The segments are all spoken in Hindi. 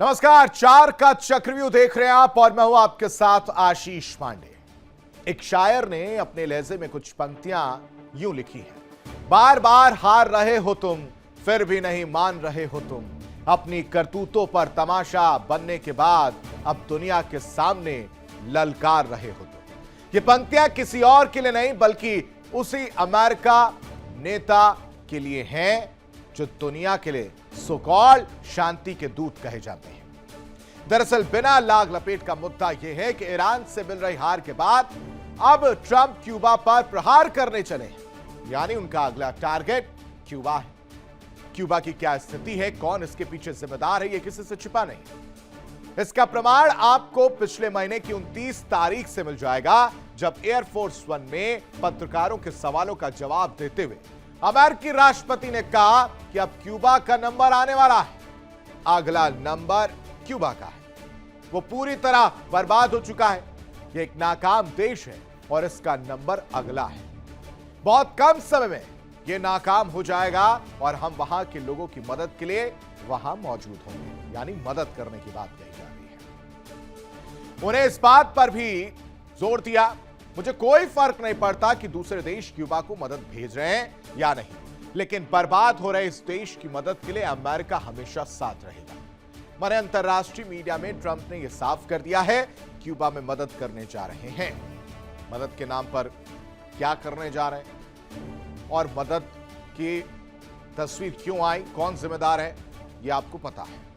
नमस्कार, चार का चक्रव्यूह देख रहे हैं आप और मैं हूं आपके साथ आशीष पांडे। एक शायर ने अपने लहजे में कुछ पंक्तियां यूं लिखी हैं। बार बार हार रहे हो तुम, फिर भी नहीं मान रहे हो तुम। अपनी करतूतों पर तमाशा बनने के बाद अब दुनिया के सामने ललकार रहे हो तुम। ये पंक्तियां किसी और के लिए नहीं बल्कि उसी अमेरिका नेता के लिए हैं जो दुनिया के लिए सो कॉल्ड शांति के दूत कहे जाते हैं। दरअसल बिना लाग लपेट का मुद्दा यह है कि ईरान से मिल रही हार के बाद अब ट्रंप क्यूबा पर प्रहार करने चले हैं, यानी उनका अगला टारगेट क्यूबा है। क्यूबा की क्या स्थिति है, कौन इसके पीछे जिम्मेदार है, यह किसी से छिपा नहीं। इसका प्रमाण आपको पिछले महीने की 29 तारीख से मिल जाएगा, जब एयरफोर्स वन में पत्रकारों के सवालों का जवाब देते हुए अमेरिकी राष्ट्रपति ने कहा कि अब क्यूबा का नंबर आने वाला है। अगला नंबर क्यूबा का है। वो पूरी तरह बर्बाद हो चुका है। यह एक नाकाम देश है और इसका नंबर अगला है। बहुत कम समय में यह नाकाम हो जाएगा और हम वहां के लोगों की मदद के लिए वहां मौजूद होंगे, यानी मदद करने की बात कही जा रही है। उन्हें इस बात पर भी जोर दिया, मुझे कोई फर्क नहीं पड़ता कि दूसरे देश क्यूबा को मदद भेज रहे हैं या नहीं, लेकिन बर्बाद हो रहे इस देश की मदद के लिए अमेरिका हमेशा साथ रहेगा। माने अंतरराष्ट्रीय मीडिया में ट्रंप ने यह साफ कर दिया है, क्यूबा में मदद करने जा रहे हैं। मदद के नाम पर क्या करने जा रहे हैं और मदद की तस्वीर क्यों आई, कौन जिम्मेदार है, यह आपको पता है।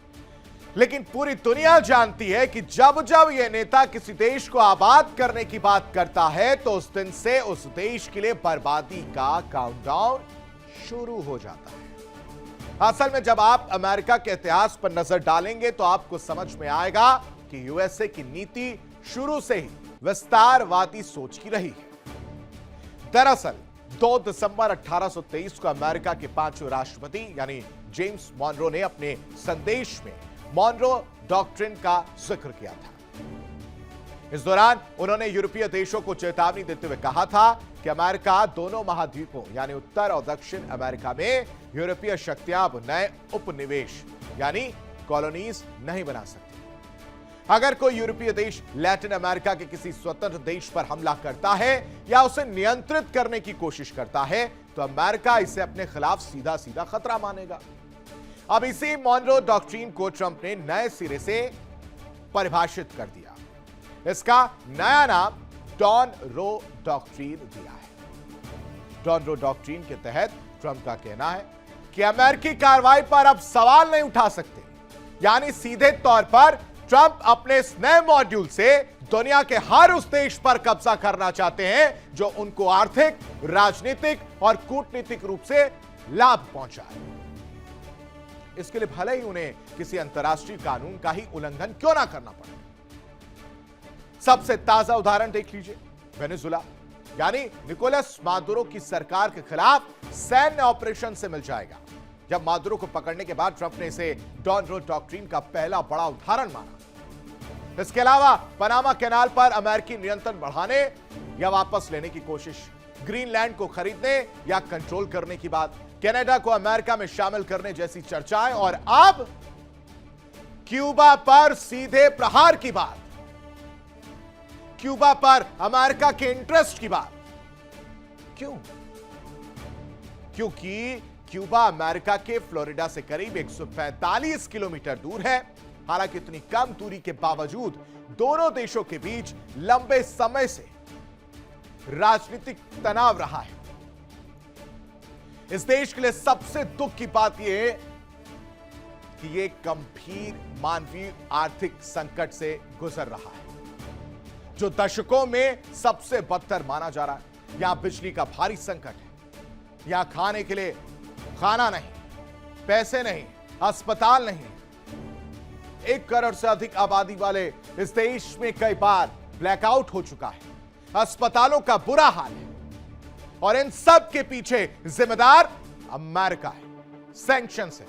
लेकिन पूरी दुनिया जानती है कि जब जब यह नेता किसी देश को आबाद करने की बात करता है तो उस दिन से उस देश के लिए बर्बादी का काउंटडाउन शुरू हो जाता है। असल में जब आप अमेरिका के इतिहास पर नजर डालेंगे तो आपको समझ में आएगा कि यूएसए की नीति शुरू से ही विस्तारवादी सोच की रही है। दरअसल 2 दिसंबर 1823 को अमेरिका के 5वें राष्ट्रपति यानी जेम्स मॉनरो ने अपने संदेश में मॉनरो डॉक्ट्रिन का जिक्र किया था। इस दौरान उन्होंने यूरोपीय देशों को चेतावनी देते हुए कहा था कि अमेरिका दोनों महाद्वीपों यानी उत्तर और दक्षिण अमेरिका में यूरोपीय शक्तियां अब नए उपनिवेश यानी कॉलोनीज नहीं बना सकती। अगर कोई यूरोपीय देश लैटिन अमेरिका के किसी स्वतंत्र देश पर हमला करता है या उसे नियंत्रित करने की कोशिश करता है तो अमेरिका इसे अपने खिलाफ सीधा सीधा खतरा मानेगा। अब इसी मॉनरो डॉक्ट्रिन को ट्रंप ने नए सिरे से परिभाषित कर दिया। इसका नया नाम डॉन रो डॉक्ट्रिन दिया है। डॉन रो डॉक्ट्रिन के तहत ट्रंप का कहना है कि अमेरिकी कार्रवाई पर अब सवाल नहीं उठा सकते, यानी सीधे तौर पर ट्रंप अपने इस नए मॉड्यूल से दुनिया के हर उस देश पर कब्जा करना चाहते हैं जो उनको आर्थिक, राजनीतिक और कूटनीतिक रूप से लाभ पहुंचाए। इसके लिए भले ही उन्हें किसी अंतर्राष्ट्रीय कानून का ही उल्लंघन क्यों ना करना पड़े। सबसे ताजा उदाहरण देख लीजिए, वेनेजुला यानी निकोलस मादुरो की सरकार के खिलाफ सैन्य ऑपरेशन से मिल जाएगा। जब मादुरो को पकड़ने के बाद ट्रंप ने इसे डॉन रो डॉक्ट्रिन का पहला बड़ा उदाहरण माना। इसके अलावा पनामा कैनाल पर अमेरिकी नियंत्रण बढ़ाने या वापस लेने की कोशिश, ग्रीनलैंड को खरीदने या कंट्रोल करने की बात, कनाडा को अमेरिका में शामिल करने जैसी चर्चाएं और अब क्यूबा पर सीधे प्रहार की बात, क्यूबा पर अमेरिका के इंटरेस्ट की बात। क्यों? क्योंकि क्यूबा अमेरिका के फ्लोरिडा से करीब 145 किलोमीटर दूर है। हालांकि इतनी कम दूरी के बावजूद दोनों देशों के बीच लंबे समय से राजनीतिक तनाव रहा है। इस देश के लिए सबसे दुख की बात यह है कि यह गंभीर मानवीय आर्थिक संकट से गुजर रहा है, जो दशकों में सबसे बदतर माना जा रहा है। यहां बिजली का भारी संकट है, यहां खाने के लिए खाना नहीं, पैसे नहीं, अस्पताल नहीं। 1 करोड़ से अधिक आबादी वाले इस देश में कई बार ब्लैकआउट हो चुका है। अस्पतालों का बुरा हाल है और इन सब के पीछे जिम्मेदार अमेरिका है, सैंक्शन से।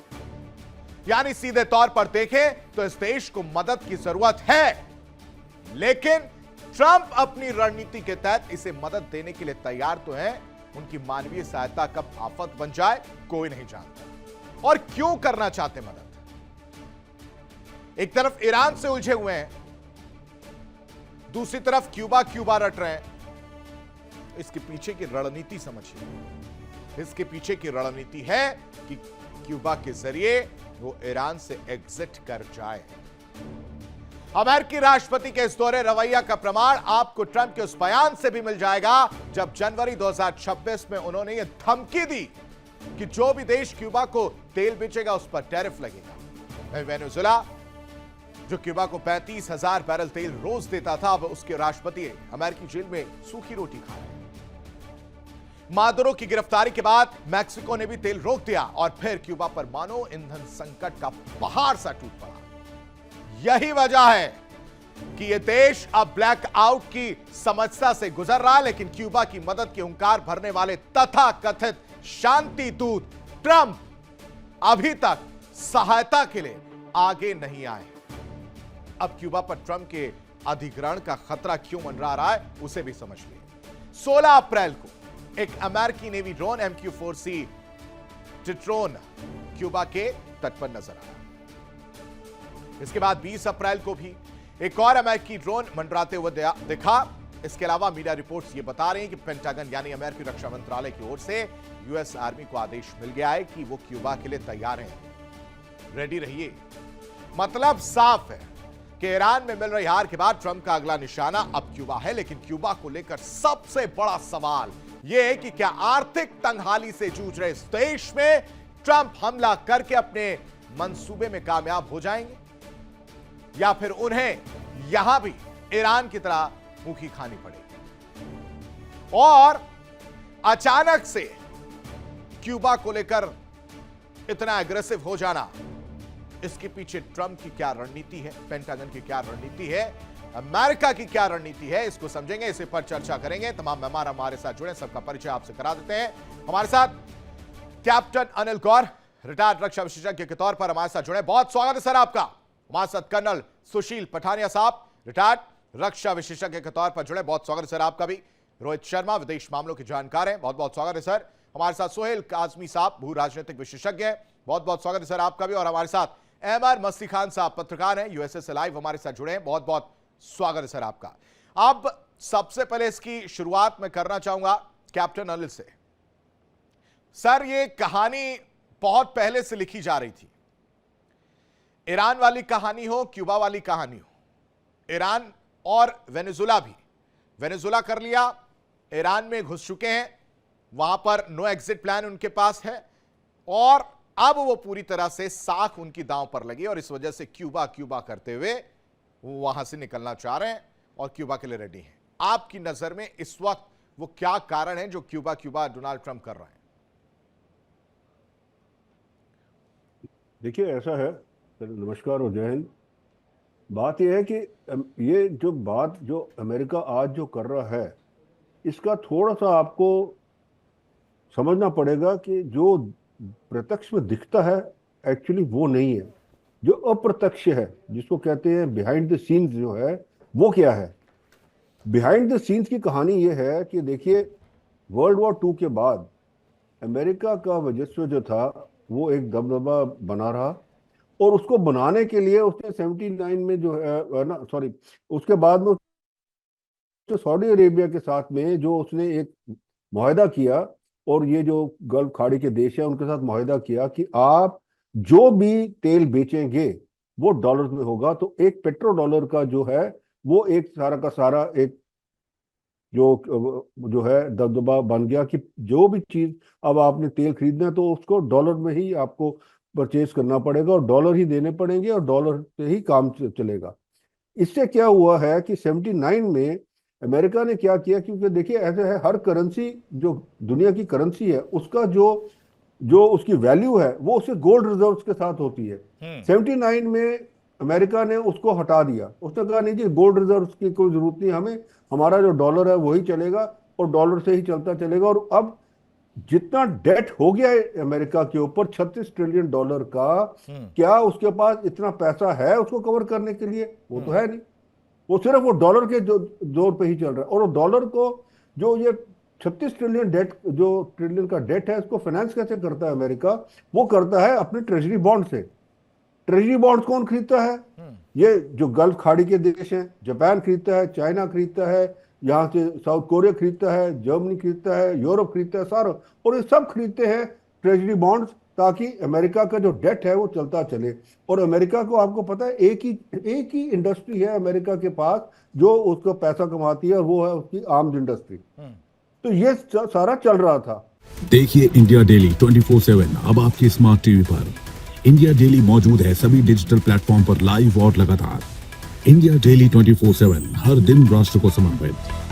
यानी सीधे तौर पर देखें तो इस देश को मदद की जरूरत है, लेकिन ट्रंप अपनी रणनीति के तहत इसे मदद देने के लिए तैयार तो है। उनकी मानवीय सहायता कब आफत बन जाए कोई नहीं जानता। और क्यों करना चाहते मदद? एक तरफ ईरान से उलझे हुए हैं, दूसरी तरफ क्यूबा रट रहे हैं। इसके पीछे की रणनीति समझिए। इसके पीछे की रणनीति है कि क्यूबा के जरिए वो ईरान से एग्जिट कर जाए। अमेरिकी राष्ट्रपति के इस दोहरे रवैया का प्रमाण आपको ट्रंप के उस बयान से भी मिल जाएगा जब जनवरी 2026 में उन्होंने यह धमकी दी कि जो भी देश क्यूबा को तेल बेचेगा उस पर टैरिफ लगेगा। वेनेजुएला जो क्यूबा को 35,000 बैरल तेल रोज देता था, अब उसके राष्ट्रपति अमेरिकी जेल में सूखी रोटी खा रहे हैं। मादुरो की गिरफ्तारी के बाद मैक्सिको ने भी तेल रोक दिया और फिर क्यूबा पर मानो ईंधन संकट का पहाड़ सा टूट पड़ा। यही वजह है कि यह देश अब ब्लैक आउट की समस्या से गुजर रहा है, लेकिन क्यूबा की मदद की हुंकार भरने वाले तथाकथित शांति दूत ट्रंप अभी तक सहायता के लिए आगे नहीं आए। अब क्यूबा पर ट्रंप के अधिग्रहण का खतरा क्यों मंडरा रहा है उसे भी समझ लिए। 16 अप्रैल को एक अमेरिकी नेवी ड्रोन MQ-4C टिट्रोन क्यूबा के तट पर नजर आया। इसके बाद 20 अप्रैल को भी एक और अमेरिकी ड्रोन मंडराते हुए दिखा। इसके अलावा मीडिया रिपोर्ट्स ये बता रही हैं कि पेंटागन यानी अमेरिकी रक्षा मंत्रालय की ओर से यूएस आर्मी को आदेश मिल गया है कि वो क्यूबा के लिए तैयार हैं, रेडी रहिए। मतलब साफ है कि ईरान में मिल रही हार के बाद ट्रंप का अगला निशाना अब क्यूबा है। लेकिन क्यूबा को लेकर सबसे बड़ा सवाल यह है कि क्या आर्थिक तंगहाली से जूझ रहे इस देश में ट्रंप हमला करके अपने मंसूबे में कामयाब हो जाएंगे या फिर उन्हें यहां भी ईरान की तरह मुखी खानी पड़ेगी। और अचानक से क्यूबा को लेकर इतना एग्रेसिव हो जाना, इसके पीछे ट्रंप की क्या रणनीति है, पेंटागन की क्या रणनीति है, अमेरिका की क्या रणनीति है, इसको समझेंगे, इसे पर चर्चा करेंगे। तमाम मेहमान हमारे साथ जुड़े, सबका परिचय आपसे करा देते हैं। हमारे साथ कैप्टन अनिल गौर, रिटायर्ड रक्षा विशेषज्ञ के तौर पर हमारे साथ जुड़े, बहुत स्वागत है सर आपका। हमारे साथ कर्नल सुशील पठानिया साहब, रिटायर्ड रक्षा विशेषज्ञ के तौर पर जुड़े, बहुत स्वागत है सर आपका भी। रोहित शर्मा, विदेश मामलों के जानकार हैं, बहुत बहुत स्वागत है सर। हमारे साथ सोहेल काजमी साहब, भू राजनीतिक विशेषज्ञ हैं, बहुत बहुत स्वागत है सर आपका भी। और हमारे साथ एमआर मस्ती खान साहब, पत्रकार हैं, यूएसए से लाइव हमारे साथ जुड़े हैं, बहुत बहुत स्वागत है सर आपका। अब सबसे पहले इसकी शुरुआत मैं करना चाहूंगा कैप्टन अनिल से। सर, ये कहानी बहुत पहले से लिखी जा रही थी, ईरान वाली कहानी हो, क्यूबा वाली कहानी हो, ईरान और वेनेजुएला भी, वेनेजुएला कर लिया, ईरान में घुस चुके हैं, वहां पर नो एग्जिट प्लान उनके पास है और अब वो पूरी तरह से साख उनकी दांव पर लगी और इस वजह से क्यूबा करते हुए वो वहां से निकलना चाह रहे हैं और क्यूबा के लिए रेडी हैं। आपकी नजर में इस वक्त वो क्या कारण है जो क्यूबा डोनाल्ड ट्रंप कर रहे हैं? देखिए, ऐसा है, नमस्कार और जय हिंद। बात यह है कि ये जो अमेरिका आज जो कर रहा है, इसका थोड़ा सा आपको समझना पड़ेगा कि जो प्रत्यक्ष में दिखता है एक्चुअली वो नहीं है। जो अप्रत्यक्ष है, जिसको कहते हैं बिहाइंड द सीन्स, जो है वो क्या है। बिहाइंड द सीन्स की कहानी ये है कि देखिए, वर्ल्ड वॉर 2 के बाद अमेरिका का वर्चस्व जो था वो एक दबदबा बना रहा और उसको बनाने के लिए उसने 79 में जो है ना, सॉरी, उसके बाद में तो सऊदी अरेबिया के साथ में जो उसने एक मुआहदा किया और ये जो गल्फ खाड़ी के देश है उनके साथ मुआहदा किया कि आप जो भी तेल बेचेंगे वो डॉलर्स में होगा। तो एक पेट्रो डॉलर का जो है वो एक सारा का सारा एक जो है दबदबा बन गया कि जो भी चीज अब आपने तेल खरीदना है तो उसको डॉलर में ही आपको परचेज करना पड़ेगा और डॉलर ही देने पड़ेंगे और डॉलर से ही काम चलेगा। इससे क्या हुआ है कि 79 में अमेरिका ने क्या किया, क्योंकि देखिए ऐसा है, हर करेंसी जो दुनिया की करेंसी है उसका जो उसकी वैल्यू है वो उसके गोल्ड रिजर्व्स के साथ होती है। 79 में अमेरिका ने उसको हटा दिया, उसने कहा नहीं जी, गोल्ड रिजर्व्स की कोई जरूरत नहीं हमें, हमारा जो डॉलर है वही चलेगा और डॉलर से ही चलता चलेगा। और अब जितना डेट हो गया है अमेरिका के ऊपर 36 ट्रिलियन डॉलर का, क्या उसके पास इतना पैसा है उसको कवर करने के लिए? वो तो है नहीं, वो सिर्फ वो डॉलर के जोर पे ही चल रहा है। और डॉलर को जो ये 36 ट्रिलियन ट्रिलियन का डेट है, इसको फाइनेंस कैसे करता है अमेरिका? वो करता है अपने ट्रेजरी बॉन्ड से। ट्रेजरी बॉन्ड कौन खरीदता है? ये जो गल्फ खाड़ी के देश हैं, जापान खरीदता है, चाइना खरीदता है, यहाँ से साउथ कोरिया खरीदता है, जर्मनी खरीदता है, यूरोप खरीदता है, सारा, और ये सब खरीदते हैं ट्रेजरी बॉन्ड्स, ताकि अमेरिका का जो डेट है वो चलता चले। और अमेरिका को आपको पता है एक ही इंडस्ट्री है अमेरिका के पास जो उसको पैसा कमाती है, और वो है उसकी आर्म्स इंडस्ट्री। तो ये सारा चल रहा था। देखिए इंडिया डेली 24/7 अब आपके स्मार्ट टीवी पर। इंडिया डेली मौजूद है सभी डिजिटल प्लेटफॉर्म पर लाइव और लगातार। इंडिया डेली 24/7 हर दिन राष्ट्र को समर्पित।